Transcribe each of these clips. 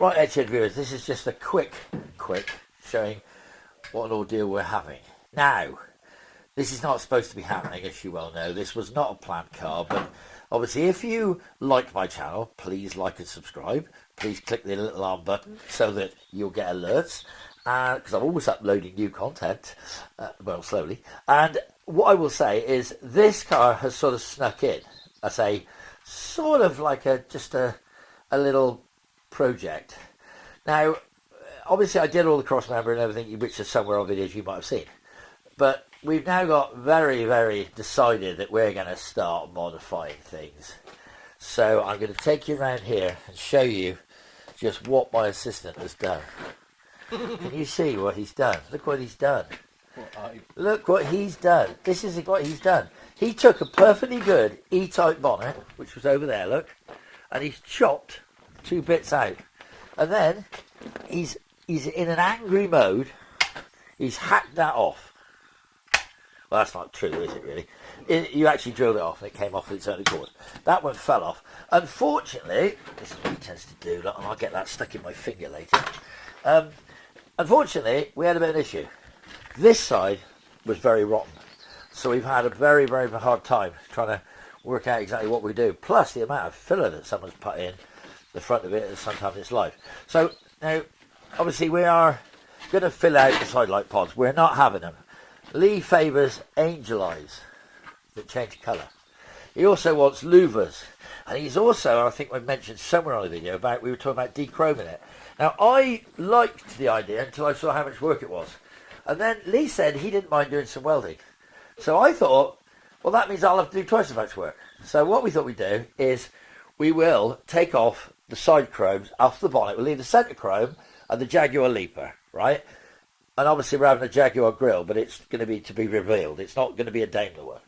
Right, EdShed viewers, this is just a quick showing what an ordeal we're having. Now, this is not supposed to be happening, as you well know. This was not a planned car, but obviously if you like my channel, please like and subscribe. Please click the little arm button so that you'll get alerts, because I'm always uploading new content, well, slowly. And what I will say is this car has sort of snuck in as a sort of like just a little project. Now, obviously I did all the cross member and everything, which is somewhere on videos you might have seen. But we've now got very decided that we're going to start modifying things. So I'm going to take you around here and show you just what my assistant has done. Can you see what he's done? Look what he's done. Look what he's done. This is what he's done. He took a perfectly good E-type bonnet, which was over there, look, and he's chopped 2 bits out. And then he's in an angry mode. He's hacked that off. Well, that's not true, is it, really? You actually drilled it off and it came off of its own accord. That one fell off. Unfortunately, this is what he tends to do, and I'll get that stuck in my finger later. Unfortunately, we had a bit of an issue. This side was very rotten. So we've had a very hard time trying to work out exactly what we do. Plus the amount of filler that someone's put in the front of it at some time in its life. So now, obviously we are going to fill out the side light pods. We're not having them. Lee favours angel eyes that change colour. He also wants louvers. And he's also, I think I mentioned somewhere on the video, we were talking about dechroming it. Now, I liked the idea until I saw how much work it was. And then Lee said he didn't mind doing some welding. So I thought, well, that means I'll have to do twice as much work. So what we thought we'd do is we will take off the side chromes off the bonnet. We'll leave the centre chrome and the Jaguar leaper, right? And obviously we're having a Jaguar grille, but it's going to be revealed. It's not going to be a Daimler one.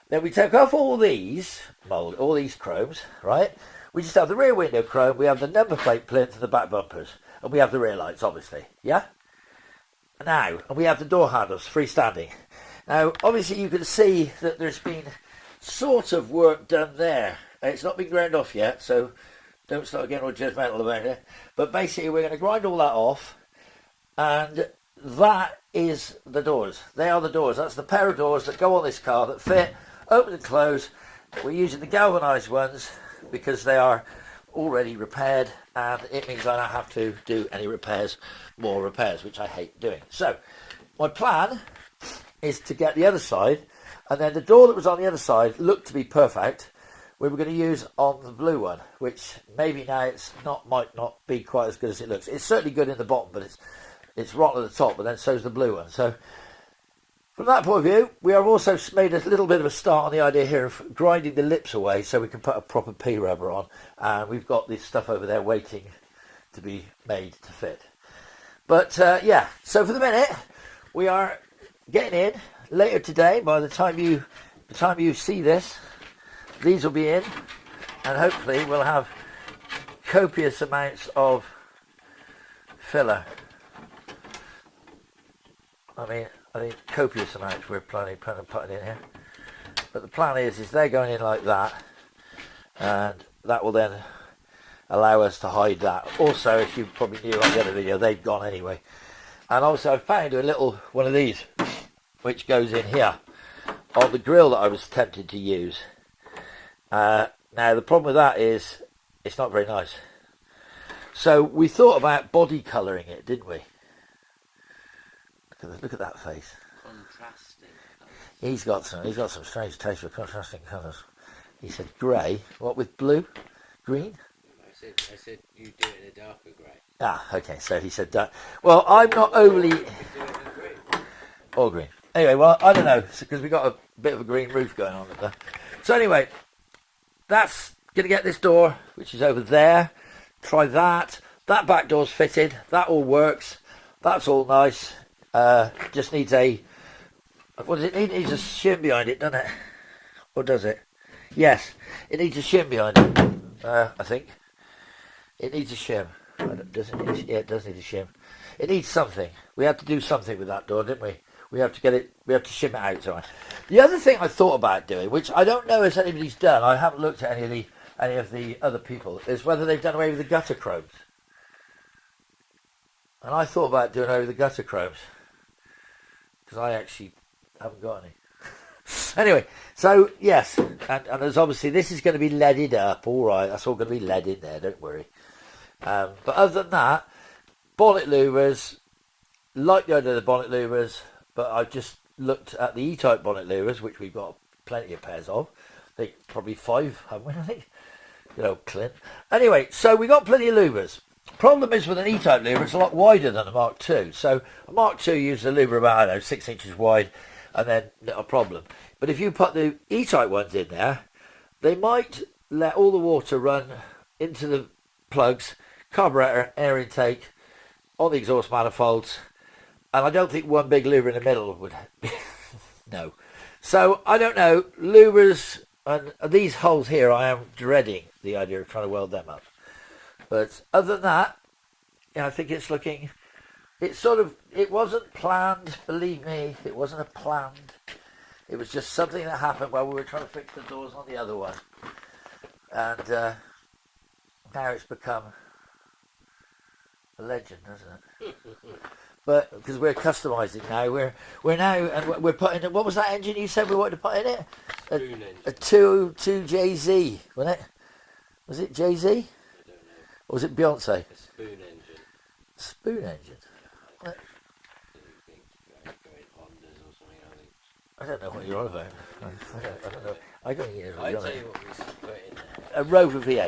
Then we take off all these chromes, right? We just have the rear window chrome, we have the number plate plinth and the back bumpers. And we have the rear lights, obviously, yeah? Now, and we have the door handles, freestanding. Now, obviously you can see that there's been sort of work done there. It's not been ground off yet, so don't start getting all judgmental about it. But basically we're going to grind all that off, and that is the doors. They are the doors. That's the pair of doors that go on this car that fit, open and close. We're using the galvanised ones because they are already repaired, and it means I don't have to do any more repairs, which I hate doing. So my plan is to get the other side, and then the door that was on the other side looked to be perfect. We were going to use on the blue one, which maybe now might not be quite as good as it looks. It's certainly good in the bottom, but it's rotten at the top, but then so's the blue one. So from that point of view, we have also made a little bit of a start on the idea here of grinding the lips away so we can put a proper P-rubber on, and we've got this stuff over there waiting to be made to fit. But yeah, so for the minute we are getting in. Later today, by the time you see this, these will be in, and hopefully we'll have copious amounts of filler. I think copious amounts we're planning on putting in here. But the plan is they're going in like that, and that will then allow us to hide that. Also, as you probably knew on the other video, they've gone anyway. And also I found a little one of these, which goes in here, on the grill that I was tempted to use. Now the problem with that is, it's not very nice. So we thought about body colouring it, didn't we? Look at that face. Contrasting He's colours. got some strange taste for contrasting colours. He said grey. What with blue? Green? I said you do it in a darker grey. Ah, okay. So he said that. Well, I'm not overly. Do it in green. Or green. Anyway, well, I don't know, because we've got a bit of a green roof going on up there. So anyway, that's going to get this door, which is over there. Try that. That back door's fitted. That all works. That's all nice. Just needs what does it need? It needs a shim behind it, doesn't it? Or does it? Yes, it needs a shim behind it. I think it needs a shim. Does it need? Yeah, it does need a shim. It needs something. We had to do something with that door, didn't we? We have to get it. We have to shim it out. Sorry. The other thing I thought about doing, which I don't know if anybody's done, I haven't looked at any of the other people, is whether they've done away with the gutter chromes. And I thought about doing over the gutter chromes, because I actually haven't got any. Anyway, so yes, and there's obviously, this is going to be leaded up, alright, that's all going to be lead in there, don't worry. But other than that, bonnet louvers, like the idea of the bonnet louvers, but I've just looked at the E-type bonnet louvers, which we've got plenty of pairs of. I think probably 5, haven't we, I think? Good old Clint. Anyway, so we got plenty of louvers. Problem is with an E-type louver, it's a lot wider than a Mark II. So a Mark II uses a louver about, I don't know, 6 inches wide, and then not a problem. But if you put the E-type ones in there, they might let all the water run into the plugs, carburetor, air intake, on the exhaust manifolds, and I don't think one big louver in the middle would. No. So I don't know, louvers and these holes here, I am dreading the idea of trying to weld them up. But other than that, I think it's looking, it wasn't planned, believe me, it wasn't a planned. It was just something that happened while we were trying to fix the doors on the other one. And now it's become a legend, hasn't it? But because we're customising now, we're now, and we're putting, what was that engine you said we wanted to put in it? A 2 JZ, wasn't it? Was it JZ? I don't know. Or was it Beyonce? A spoon engine. Spoon engine? I think going Hondas or something, I think. I don't know what you're on about. I don't know. I don't even know. I tell you what we should put in there. A Rover V8. Is a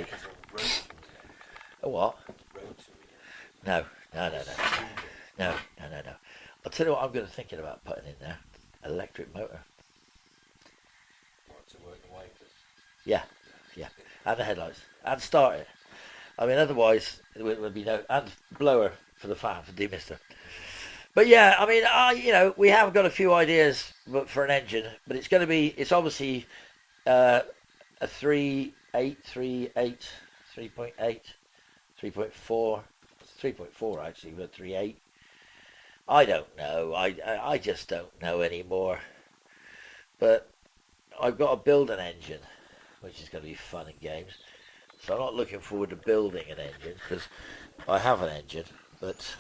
rotary. A what? Rotary. No. I'll tell you what I'm going to thinking about putting in there. Electric motor. What, to work the wipers? Yeah. And the headlights. And start it. I mean, otherwise, it would be no... And blower for the fan, for demister. But yeah, I mean, we have got a few ideas for an engine, but it's going to be... It's obviously a 3.8, 3.8, 3.8, 3.4... 3.4 actually, but 3.8. I don't know. I just don't know anymore. But I've got to build an engine, which is going to be fun and games. So I'm not looking forward to building an engine, because I have an engine, but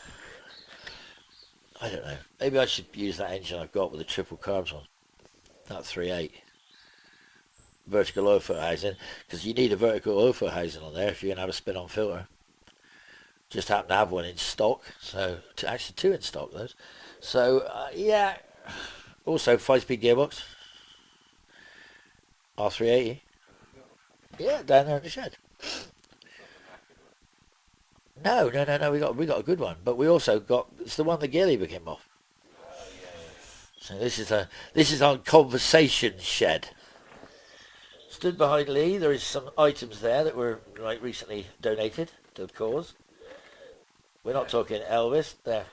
I don't know. Maybe I should use that engine I've got with the triple carbs on. That 3.8. Vertical oil-foot housing, because you need a vertical oil-foot housing on there if you're going to have a spin-on filter. Just happen to have one in stock, so actually 2 in stock those. So yeah, also 5-speed gearbox, R380. Yeah, down there in the shed. No, we got a good one, but we also got, it's the one the gearlever came off. So this is our conversation shed. Stood behind Lee. There is some items there that were recently donated to the cause. We're not talking Elvis. There.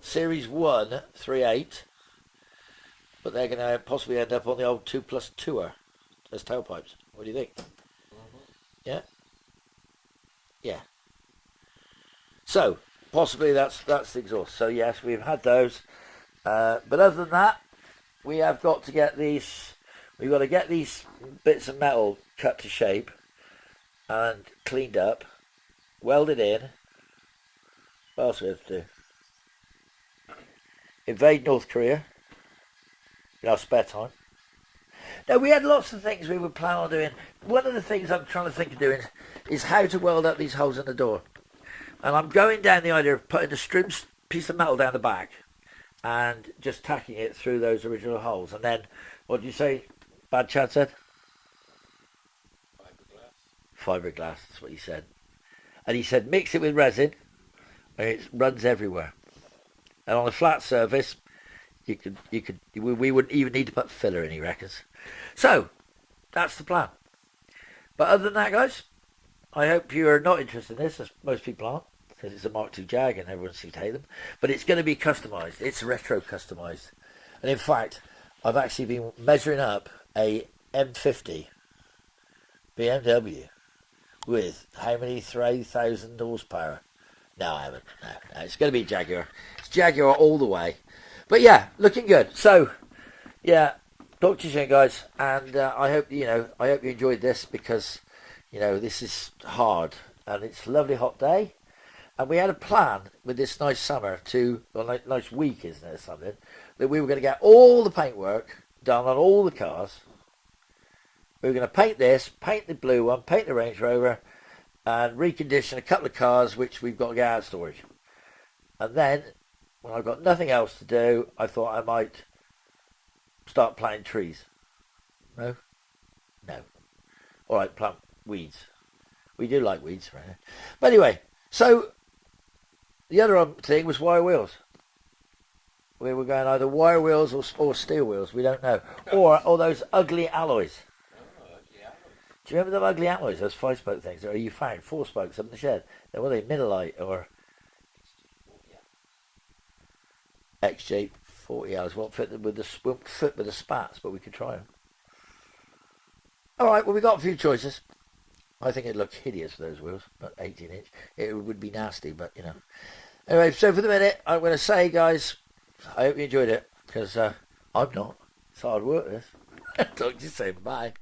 Series 1, 3.8. But they're going to possibly end up on the old 2+2er as tailpipes. What do you think? Yeah? Yeah. So, possibly that's the exhaust. So yes, we've had those. But other than that, we have got to get these, we've got to get these bits of metal cut to shape and cleaned up, welded in. What else do we have to do? Invade North Korea in our spare time. No, we had lots of things we would plan on doing. One of the things I'm trying to think of doing is how to weld up these holes in the door. And I'm going down the idea of putting a trim piece of metal down the back and just tacking it through those original holes. And then, what did you say, Bad Chad said? Fiberglass, that's what he said. And he said mix it with resin and it runs everywhere. And on a flat surface, we wouldn't even need to put filler in, he reckons. So, that's the plan. But other than that, guys, I hope you are not interested in this, as most people aren't, because it's a Mark II Jag and everyone seems to hate them. But it's going to be customised. It's retro customised. And in fact, I've actually been measuring up a M50 BMW with how many 3,000 horsepower? No, I haven't. No, it's going to be Jaguar. It's Jaguar all the way. But yeah, looking good. So, yeah, talk to you soon, guys. And I hope you enjoyed this, because this is hard. and it's a lovely hot day. And we had a plan with this nice summer nice week, isn't it, or something, that we were going to get all the paintwork done on all the cars. We were going to paint this, paint the blue one, paint the Range Rover, and recondition a couple of cars which we've got to get out of storage. And then, when I've got nothing else to do, I thought I might start planting trees. No? No. All right, plant weeds. We do like weeds, right? But anyway, so the other thing was wire wheels. We were going either wire wheels or steel wheels. We don't know. Or those ugly alloys. Do you remember them ugly alloys, those 5-spoke things? Or you found 4 spokes up in the shed? Were they Middlite or XJ 40 hours? Won't fit with the spats, but we could try them. All right, well, we got a few choices. I think it'd look hideous for those wheels, but 18-inch. It would be nasty, but, you know. Anyway, so for the minute, I'm going to say, guys, I hope you enjoyed it, because I'm not. It's hard work, this. Talk to you soon. Bye.